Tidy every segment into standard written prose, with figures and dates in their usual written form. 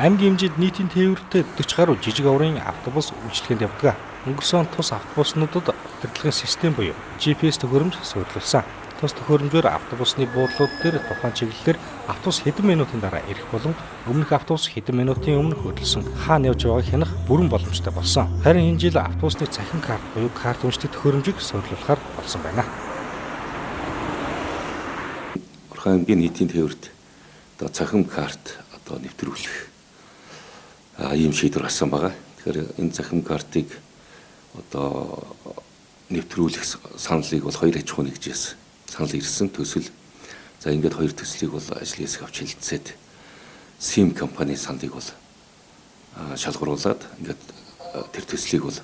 Аймгийн хэмжээнд нийтийн тээвэртэй 40 гаруй жижиг оврын автобус үйлчлэгэнд явдаг. Өнгөрсөн тус автобуснуудад удирдлагын систем буюу GPS төхөөрөмж суурилсан. Тус төхөөрөмжөөр автобусны буудлууд дээр тухайн чиглэлээр автобус хэдэн минутын дараа ирэх болон өмнөх автобус хэдэн минутын өмнө хөдөлсөн хаана явж байгааг хянах бүрэн боломжтой болсон. Харин энэ жил автобусны цахим карт буюу карт үнэтэй төхөөрөмжийг суурилуулахаар болсон байна. Орхон аймгийн нийтийн тээвэрт цахим карт нэвтрүүлэх ийм шийдвэр гарсан байгаа. Тэгэхээр энэ цахим картыг нэвтрүүлэх саналыг бол хоёр аж ахуйн нэгжээс санал ирсэн төсөл. За ингээд хоёр төслийг бол ажлын хэсэг авч хэлэлцээд SIM компани саналыг бол шалгаруулад ингээд тэр төслийг бол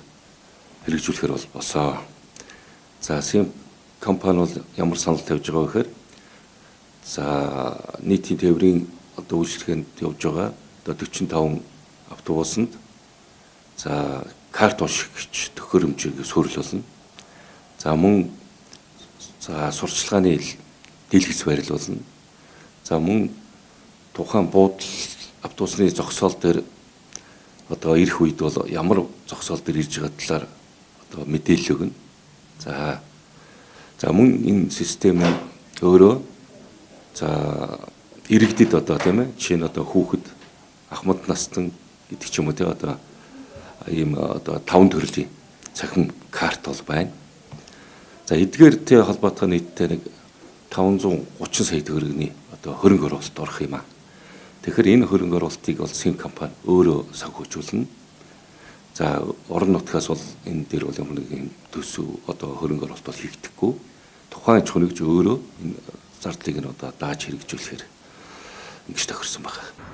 хэрэгжүүлэхээр бол босоо. За SIM компани бол ямар санал тавьж байгаа вэ гэхээр за нийтийн тээврийн үйлчлэгэнд явж байгаа 45 автобусанд за карт уншигч төхөөрөмжийг суурилуулна. За мөн за сурчлагын дийлгэц барилуулна. За мөн тухайн буудал автобусны зогсоол дээр ирэх үед бол ямар зогсоол дээр ирж байгаа талаар мэдээлэл өгнө. За мөн энэ систем өөрөө за иргэдэд тийм ээ жишээ нь хүүхэд ахмад настан гэдэг ч юм уу ийм 5 төрлийн цахим карт бол байна. За эдгээртэй холбоотой нийтдээ 530 сая төгрөгийн хөрөнгө оруулалт орох юм аа. Тэгэхээр энэ хөрөнгө оруулалтыг бол SIM компани өөрөө санхүүжүүлнэ. За орон нутгаас бол энэ дээр бол ямар нэгэн төсөв хөрөнгө оруулалт бол хийгдэхгүй. Тухайн аж ахуйн нэгж өөрөө энэ зардлыг нь дааж хэрэгжүүлэхээр ингэж тохирсон байна.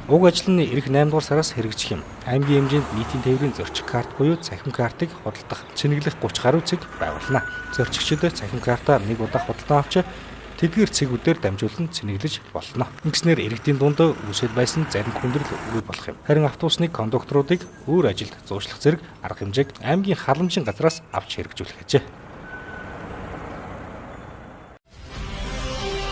Уг ажил нь эх 8 дугаар сараас хэрэгжих юм. Аймгийн хэмжээнд нийтийн тээврийн зорчих карт буюу цахим картыг худалдах, цэнэглэх 30 гаруй цэг байгуулна. Зорчигчдод цахим картаа нэг удаа худалдан авч тэдгээр цэгүүдээр дамжуулан цэнэглэж болно. Ингэснээр иргэдийн дунд үүсэж байсан зарим хүндрэл үгүй болох юм. Харин автобусны кондукторуудыг өөр ажилд зуушлах зэрэг арга хэмжээг аймгийн халамжийн газраас авч хэрэгжүүлэх ажээ.